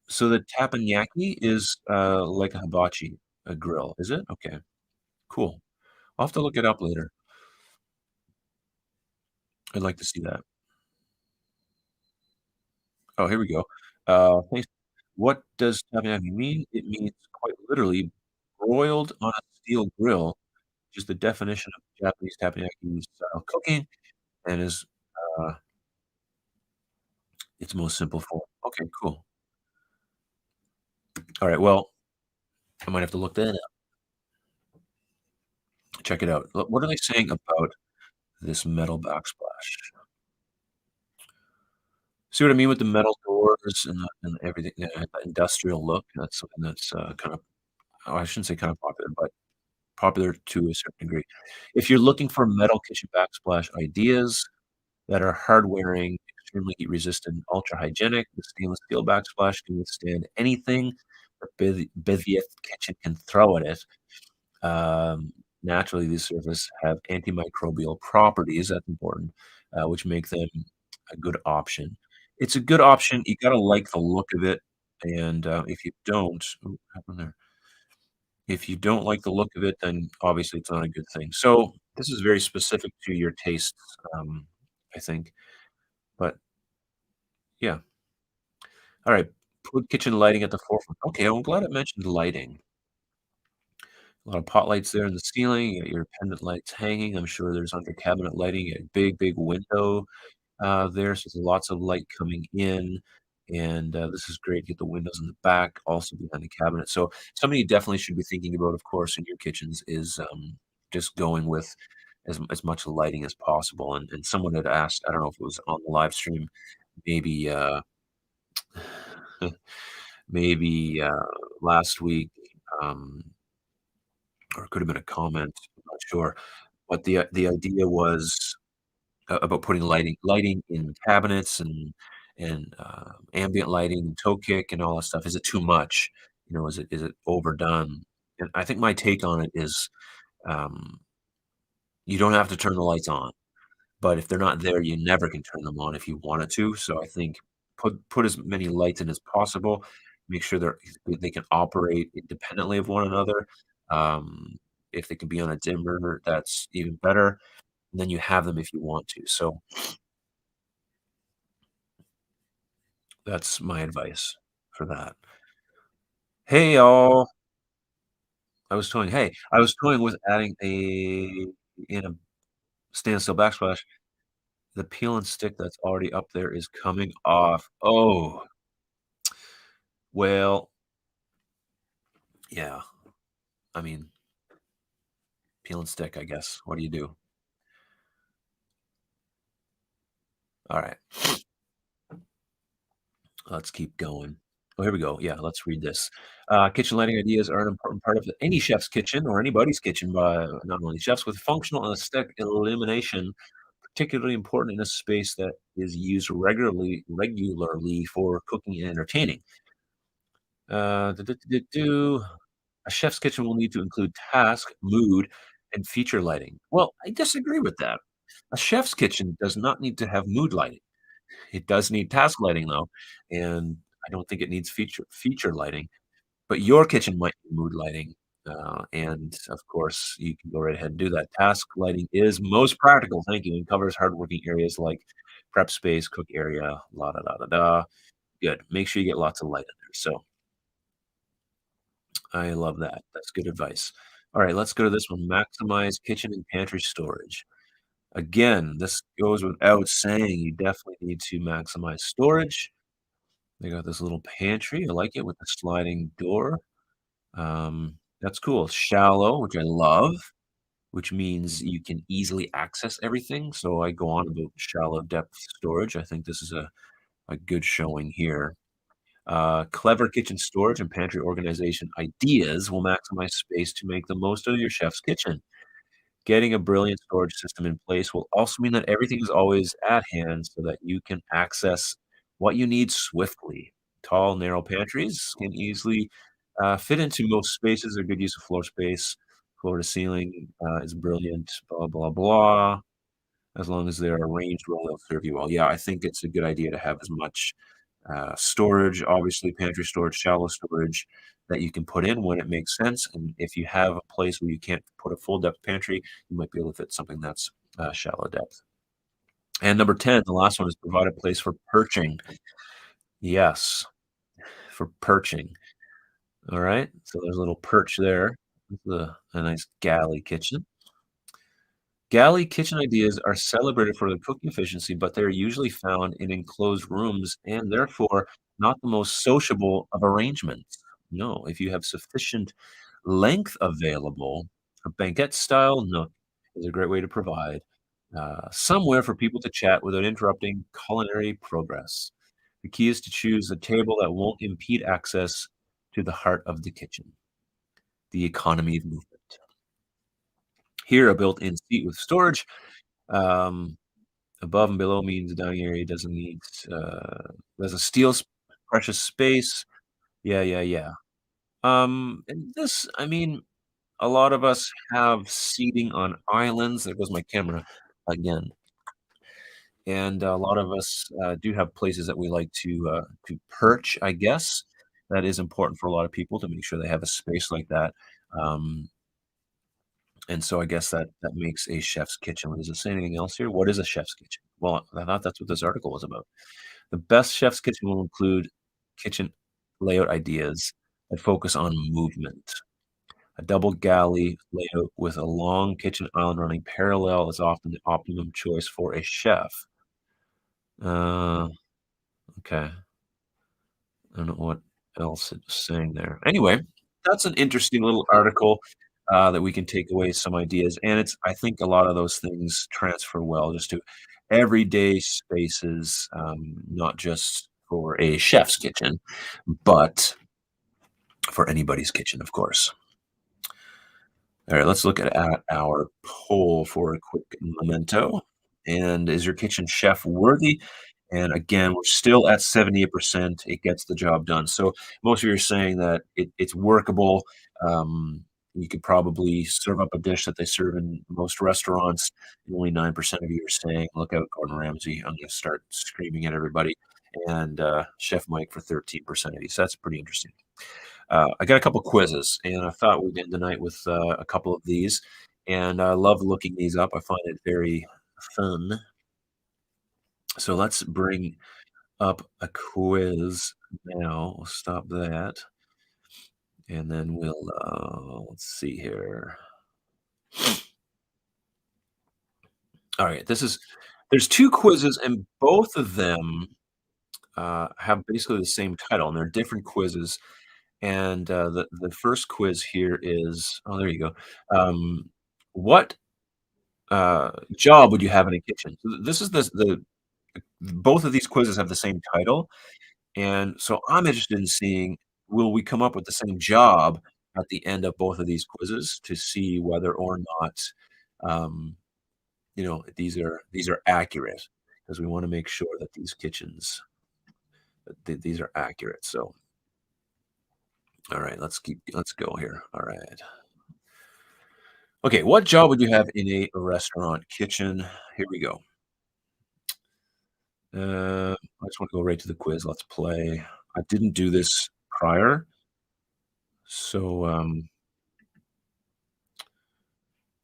so the teppanyaki is, like a hibachi, a grill, is it? Okay, cool. I'll have to look it up later. I'd like to see that. Oh, here we go. Thanks. What does teppanyaki mean? It means quite literally broiled on a steel grill, which is the definition of Japanese teppanyaki style cooking and is uh, its most simple form. Okay, cool. All right, well, I might have to look that up. Check it out. What are they saying about this metal backsplash? See what I mean with the metal doors and everything, yeah, that industrial look? That's something that's, kind of oh, I shouldn't say kind of popular, but popular to a certain degree. If you're looking for metal kitchen backsplash ideas that are hard-wearing, extremely heat resistant, ultra hygienic, the stainless steel backsplash can withstand anything the busiest kitchen can throw at it. Um, Naturally, these surfaces have antimicrobial properties, that's important, which make them a good option. It's a good option, you gotta like the look of it, and, if you don't ooh, what happened there? If you don't like the look of it, then obviously it's not a good thing. So, this is very specific to your tastes, I think, but yeah. Alright, put kitchen lighting at the forefront. Okay, I'm glad it mentioned lighting. A lot of pot lights there in the ceiling, you got your pendant lights hanging, I'm sure there's under cabinet lighting, a big, big window, there, so there's lots of light coming in, and, this is great, get the windows in the back, also behind the cabinet, so something you definitely should be thinking about, of course, in your kitchens is, just going with as much lighting as possible, and someone had asked, I don't know if it was on the live stream, maybe, maybe, last week, um, or it could have been a comment, I'm not sure, but the idea was about putting lighting in cabinets and ambient lighting and toe kick and all that stuff. Is it too much? You know, is it overdone? And I think my take on it is, um, you don't have to turn the lights on, but if they're not there, you never can turn them on if you wanted to. So I think put as many lights in as possible. Make sure they can operate independently of one another. Um, if they can be on a dimmer, that's even better. And then you have them if you want to. So that's my advice for that. Hey, all. I was toying with adding in a standstill backsplash. The peel and stick that's already up there is coming off. Oh, well, yeah. I mean, peel and stick, I guess. What do you do? All right, let's keep going. Oh, here we go. Yeah, let's read this. Kitchen lighting ideas are an important part of any chef's kitchen or anybody's kitchen, by not only chefs, with functional and aesthetic illumination particularly important in a space that is used regularly for cooking and entertaining. A chef's kitchen will need to include task, mood, and feature lighting. Well, I disagree with that. A chef's kitchen does not need to have mood lighting. It does need task lighting though, and I don't think it needs feature lighting. But your kitchen might need mood lighting, and of course, you can go right ahead and do that. Task lighting is most practical, thank you, and covers hardworking areas like prep space, cook area, la da da da da. Good. Make sure you get lots of light in there. So I love that. That's good advice. All right, let's go to this one. Maximize kitchen and pantry storage. Again, this goes without saying. You definitely need to maximize storage. They got this little pantry. I like it with the sliding door. That's cool. Shallow, which I love, which means you can easily access everything. So I go on about shallow depth storage. I think this is a good showing here. Clever kitchen storage and pantry organization ideas will maximize space to make the most of your chef's kitchen. Getting a brilliant storage system in place will also mean that everything is always at hand so that you can access what you need swiftly. Tall, narrow pantries can easily fit into most spaces. They're good use of floor space. Floor to ceiling is brilliant, blah, blah, blah. As long as they're arranged well, they'll serve you well. Yeah, I think it's a good idea to have as much storage, obviously, pantry storage, shallow storage that you can put in when it makes sense. And if you have a place where you can't put a full depth pantry, you might be able to fit something that's shallow depth. And number 10, the last one is provide a place for perching. Yes. for perching. All right, so there's a little perch there. This is a nice galley kitchen. Galley kitchen ideas are celebrated for their cooking efficiency, but they're usually found in enclosed rooms and therefore not the most sociable of arrangements. No, if you have sufficient length available, a banquette style nook is a great way to provide somewhere for people to chat without interrupting culinary progress. The key is to choose a table that won't impede access to the heart of the kitchen, the economy of movement. Here, a built-in seat with storage. Um, Above and below means the dining area doesn't need, there's a steel precious space. Yeah, yeah, yeah. And this, I mean, a lot of us have seating on islands. There goes my camera again. And a lot of us do have places that we like to perch, I guess. That is important for a lot of people to make sure they have a space like that. Um, and so I guess that makes a chef's kitchen. Does it say anything else here? What is a chef's kitchen? Well, I thought that's what this article was about. The best chef's kitchen will include kitchen layout ideas that focus on movement. A double galley layout with a long kitchen island running parallel is often the optimum choice for a chef. Uh, okay. I don't know what else it was saying there. Anyway, that's an interesting little article that we can take away some ideas, and it's I think a lot of those things transfer well just to everyday spaces, not just for a chef's kitchen, but for anybody's kitchen, of course. All right, let's look at our poll for a quick memento. And is your kitchen chef worthy? And again, we're still at 78%. It gets the job done. So most of you are saying that it's workable. You could probably serve up a dish that they serve in most restaurants. And only 9% of you are saying, look out, Gordon Ramsay. I'm going to start screaming at everybody. And Chef Mike for 13% of you. So that's pretty interesting. I got a couple quizzes, and I thought we'd end the night with a couple of these. And I love looking these up. I find it very fun. So let's bring up a quiz now. We'll stop that. And then we'll, let's see here. All right, there's two quizzes, and both of them have basically the same title, and they're different quizzes. And the first quiz here is, oh, there you go. What job would you have in a kitchen? So this is the both of these quizzes have the same title, and so I'm interested in seeing, will we come up with the same job at the end of both of these quizzes to see whether or not, um, these are accurate, because we wanna make sure that these kitchens, that these are accurate, so, alright, let's go here, alright. Okay, what job would you have in a restaurant kitchen? Here we go. I just wanna go right to the quiz, let's play. I didn't do this prior, so,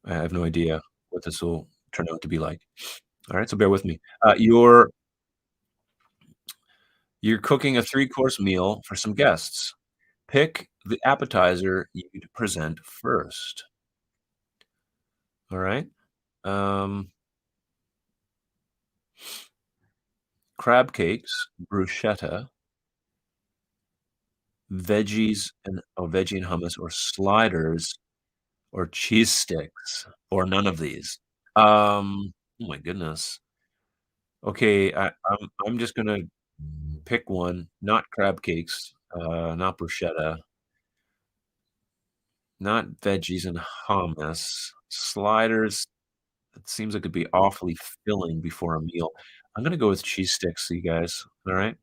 I have no idea what this will turn out to be like. Alright, so bear with me. You're cooking a three-course meal for some guests. Pick the appetizer you'd present first. Alright? Um, Crab cakes, bruschetta, veggie and hummus, or sliders, or cheese sticks, or none of these. Oh my goodness. Okay, I'm just gonna pick one, not crab cakes, not bruschetta, not veggies and hummus. Sliders, it seems like it'd be awfully filling before a meal. I'm gonna go with cheese sticks, you guys, alright?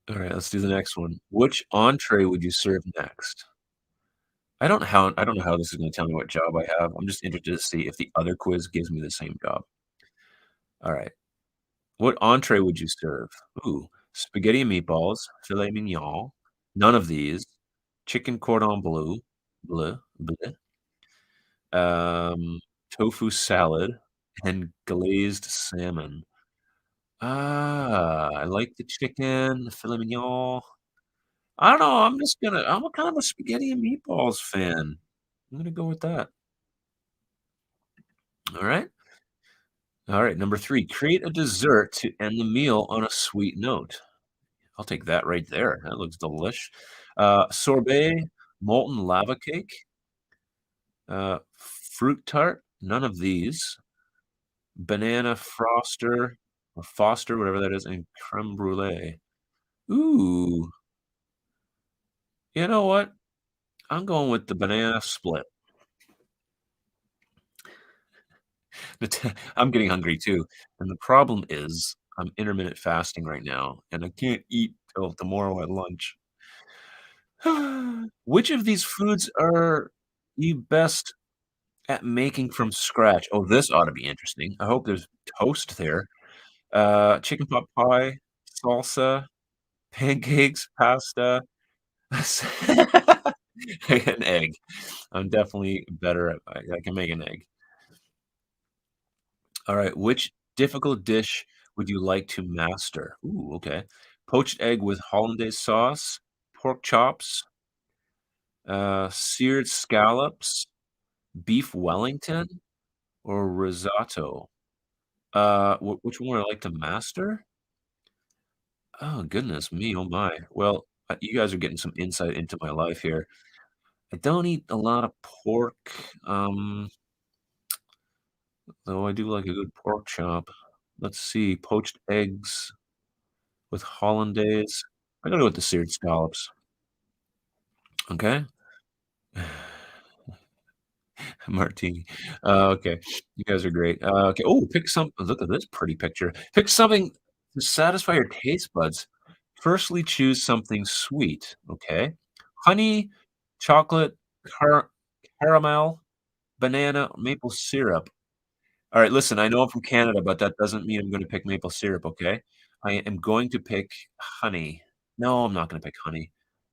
Alright, let's do the next one. Which entree would you serve next? I don't know how this is gonna tell me what job I have. I'm just interested to see if the other quiz gives me the same job. Alright. What entree would you serve? Ooh, spaghetti and meatballs, filet mignon, none of these, chicken cordon bleu, bleu, tofu salad, and glazed salmon. I like the chicken, the filet mignon. I don't know, I'm a kind of a spaghetti and meatballs fan. I'm gonna go with that. Alright. Alright, number 3, create a dessert to end the meal on a sweet note. I'll take that right there. That looks delish. Sorbet, molten lava cake, fruit tart, none of these. Banana froster or Foster, whatever that is, and crème brûlée. Ooh, you know what? I'm going with the banana split. I'm getting hungry too, and the problem is I'm intermittent fasting right now, and I can't eat till tomorrow at lunch. Which of these foods are you best at making from scratch? Oh, this ought to be interesting. I hope there's toast there. Chicken pot pie, salsa, pancakes, pasta, an egg. I'm definitely better at I can make an egg. Alright, which difficult dish would you like to master? Ooh, okay. Poached egg with hollandaise sauce, pork chops, seared scallops, beef Wellington, or risotto? Which one would I like to master? Oh, goodness me, oh my. Well, you guys are getting some insight into my life here. I don't eat a lot of pork, um, though I do like a good pork chop. Let's see, poached eggs with hollandaise. I'm gonna go with the seared scallops, okay? Martini. Okay, you guys are great. Okay, oh, pick some look at this pretty picture. Pick something to satisfy your taste buds. Firstly, choose something sweet, okay? Honey, chocolate, caramel, banana, maple syrup. Alright, listen, I know I'm from Canada, but that doesn't mean I'm gonna pick maple syrup, okay? I am going to pick honey. No, I'm not gonna pick honey.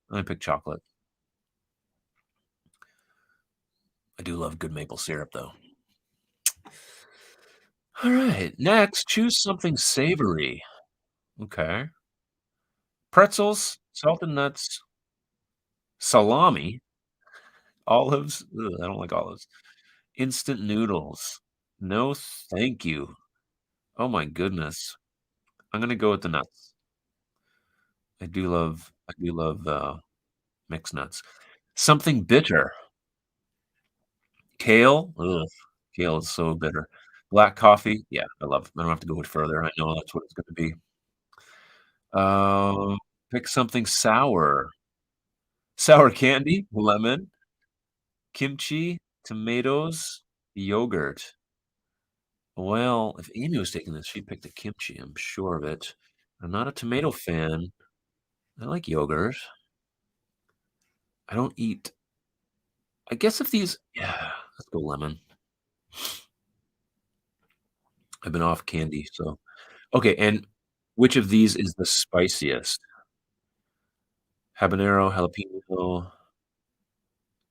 I'm gonna pick chocolate. I do love good maple syrup, though. Alright, next, choose something savory. Okay. Pretzels, salted nuts, salami, olives. Ugh, I don't like olives. Instant noodles. No, thank you. Oh my goodness. I'm gonna go with the nuts. I do love mixed nuts. Something bitter. Kale? Ugh, kale is so bitter. Black coffee? Yeah, I don't have to go any further. I know that's what it's gonna be. Um, pick something sour. Sour candy? Lemon? Kimchi? Tomatoes? Yogurt? Well, if Amy was taking this, she'd pick the kimchi, I'm sure of it. I'm not a tomato fan. I like yogurt. I don't eat I guess if these yeah, let's go lemon. I've been off candy, so okay, and which of these is the spiciest? Habanero, jalapeno,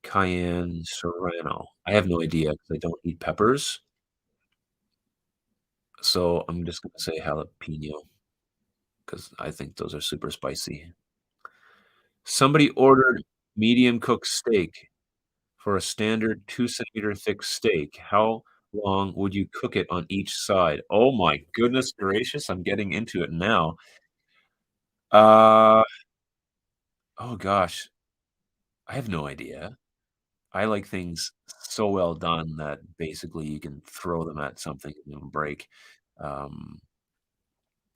cayenne, serrano. I have no idea because I don't eat peppers, so I'm just gonna say jalapeno because I think those are super spicy. Somebody ordered medium cooked steak for a standard 2 centimeter thick steak. How long would you cook it on each side? Oh my goodness gracious, I'm getting into it now. Uh, oh gosh, I have no idea. I like things so well done that basically you can throw them at something and it'll break. Um,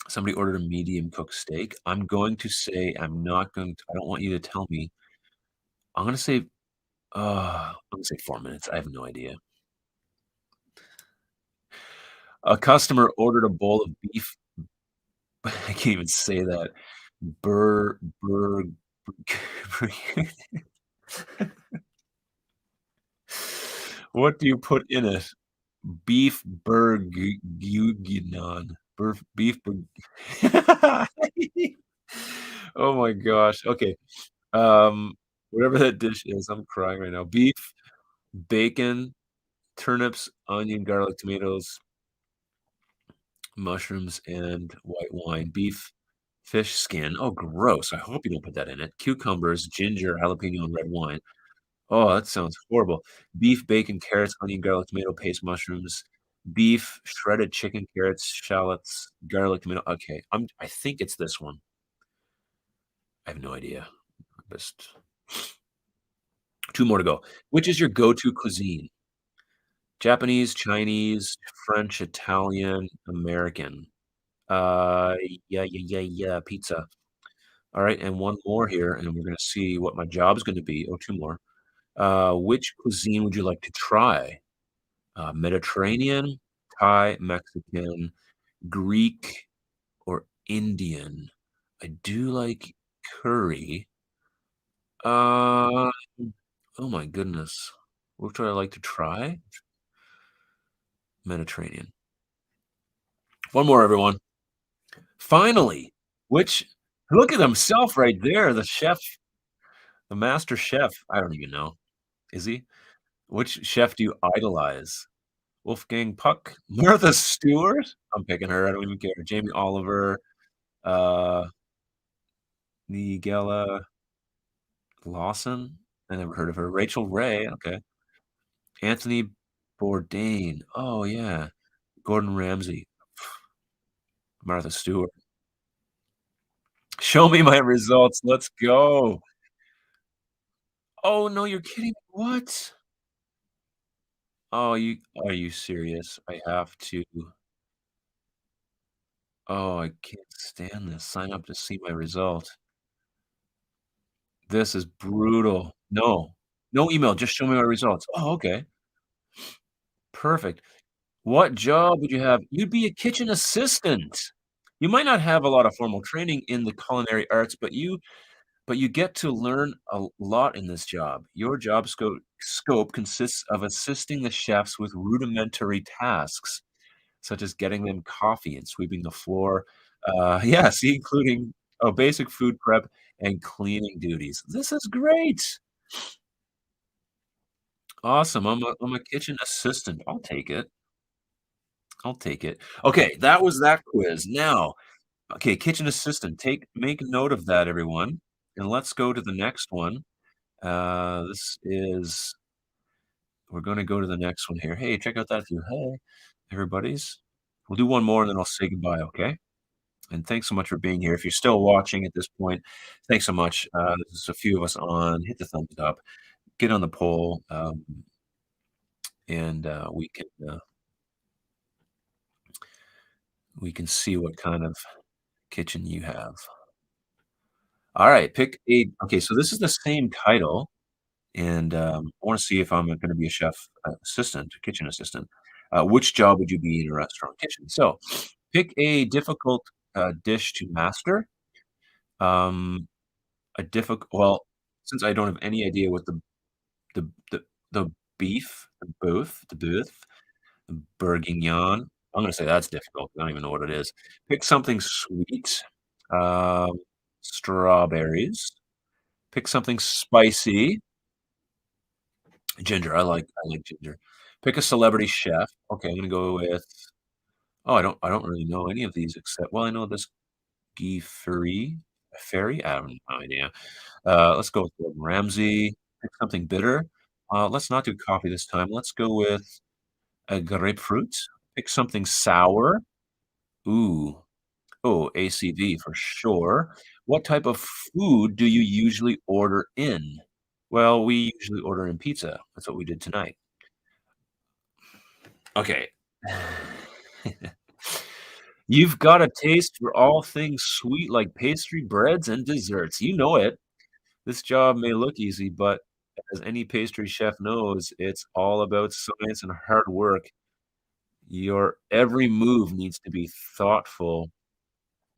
somebody ordered a medium cooked steak. I'm going to say I'm not going to I don't want you to tell me. I'm gonna say, I'm gonna say 4 minutes. I have no idea. A customer ordered a bowl of beef I can't even say that. Bur bur what do you put in it? Beef bourguignon. Beef bourg Oh my gosh, okay, whatever that dish is, I'm crying right now. Beef, bacon, turnips, onion, garlic, tomatoes. Mushrooms and white wine, beef, fish skin. Oh, gross. I hope you don't put that in it. Cucumbers, ginger, jalapeno, and red wine. Oh, that sounds horrible. Beef, bacon, carrots, onion, garlic, tomato paste, mushrooms, beef, shredded chicken, carrots, shallots, garlic, tomato. Okay, I think it's this one. I have no idea. Just 2 more to go. Which is your go-to cuisine? Japanese, Chinese, French, Italian, American? Uh, yeah, pizza. Alright, and 1 more here, and we're gonna see what my job's gonna be. Oh, 2 more. Which cuisine would you like to try? Mediterranean, Thai, Mexican, Greek, or Indian? I do like curry. Uh, oh my goodness. Which would I like to try? Mediterranean. 1 more, everyone. Finally, which look at himself right there, the chef, the master chef. I don't even know. Is he? Which chef do you idolize? Wolfgang Puck, Martha Stewart? I'm picking her, I don't even care. Jamie Oliver, uh, Nigella Lawson? I never heard of her. Rachel Ray, okay. Anthony Bourdain. Oh, yeah. Gordon Ramsay, Martha Stewart. Show me my results, let's go. Oh, no, you're kidding. What? Oh, you are you serious? I have to oh, I can't stand this. Sign up to see my result. This is brutal. No. No email, just show me my results. Oh, okay. Perfect. What job would you have? You'd be a kitchen assistant. You might not have a lot of formal training in the culinary arts, but you get to learn a lot in this job. Your job scope consists of assisting the chefs with rudimentary tasks, such as getting them coffee and sweeping the floor. Yes, including, oh, basic food prep and cleaning duties. This is great. Awesome. I'm a kitchen assistant. I'll take it. I'll take it. Okay, that was that quiz. Now, okay, kitchen assistant. Make note of that, everyone, and let's go to the next one. This is we're gonna go to the next one here. Hey, check out that view. Hey, everybody's. We'll do one more and then I'll say goodbye, okay? And thanks so much for being here. If you're still watching at this point, thanks so much. There's a few of us on. Hit the thumbs up, get on the poll, and we can see what kind of kitchen you have. All right, pick a. Okay, so this is the same title, and I want to see if I'm going to be a chef assistant, kitchen assistant. Which job would you be in a restaurant kitchen? So, pick a difficult dish to master. Um, a difficult. Well, since I don't have any idea what the the the beef, the bourguignon. I'm gonna say that's difficult. I don't even know what it is. Pick something sweet. Um, strawberries. Pick something spicy. Ginger. I like ginger. Pick a celebrity chef. Okay, I'm gonna go with. Oh, I don't really know any of these except. Well, I know this Guy Fieri. I have no idea. Let's go with Gordon Ramsay. Pick something bitter. Let's not do coffee this time. Let's go with a grapefruit. Pick something sour. Ooh. Oh, ACV for sure. What type of food do you usually order in? Well, we usually order in pizza. That's what we did tonight. Okay. You've got a taste for all things sweet like pastry, breads, and desserts. You know it. This job may look easy, but as any pastry chef knows, it's all about science and hard work. Your every move needs to be thoughtful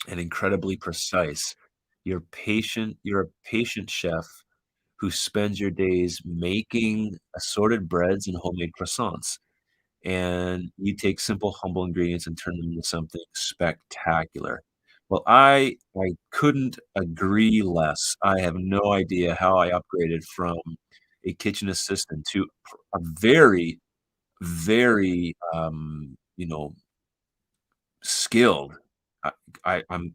and incredibly precise. You're a patient chef who spends your days making assorted breads and homemade croissants. And you take simple, humble ingredients and turn them into something spectacular. Well, I couldn't agree less. I have no idea how I upgraded from a kitchen assistant to a very, very, skilled. I I'm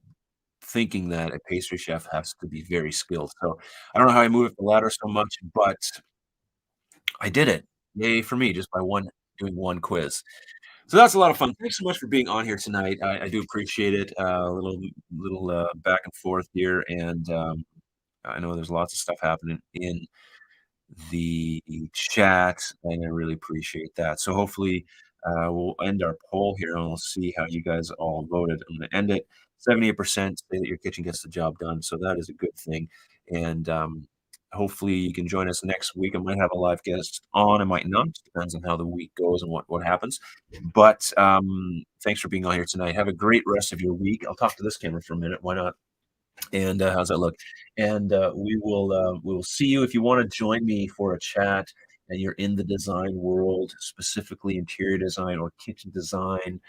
thinking that a pastry chef has to be very skilled, so I don't know how I move up the ladder so much, but I did it. Yay for me just by one quiz. So that's a lot of fun. Thanks so much for being on here tonight. I do appreciate it. A little back and forth here, and I know there's lots of stuff happening in the chat, and I really appreciate that. So hopefully, we'll end our poll here, and we'll see how you guys all voted. I'm gonna end it. 78% say that your kitchen gets the job done, so that is a good thing. And hopefully, you can join us next week. I might have a live guest on, I might not. Just depends on how the week goes and what happens. But thanks for being on here tonight. Have a great rest of your week. I'll talk to this camera for a minute. Why not? And, how's that look? And, we will see you if you wanna join me for a chat and you're in the design world, specifically interior design or kitchen design,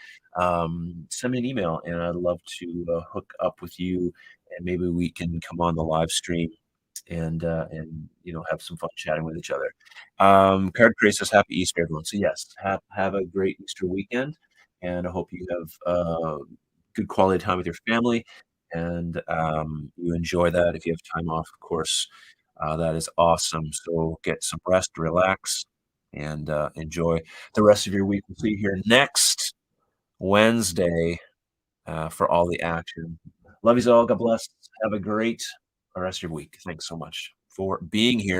send me an email, and I'd love to, hook up with you, and maybe we can come on the live stream and have some fun chatting with each other. Card Craze says, "Happy Easter, everyone." So, yes, have a great Easter weekend, and I hope you have, good quality time with your family, and you enjoy that. If you have time off, of course, that is awesome. So get some rest, relax, and enjoy the rest of your week. We'll see you here next Wednesday for all the action. Love you all. God bless. Have a great rest of your week. Thanks so much for being here.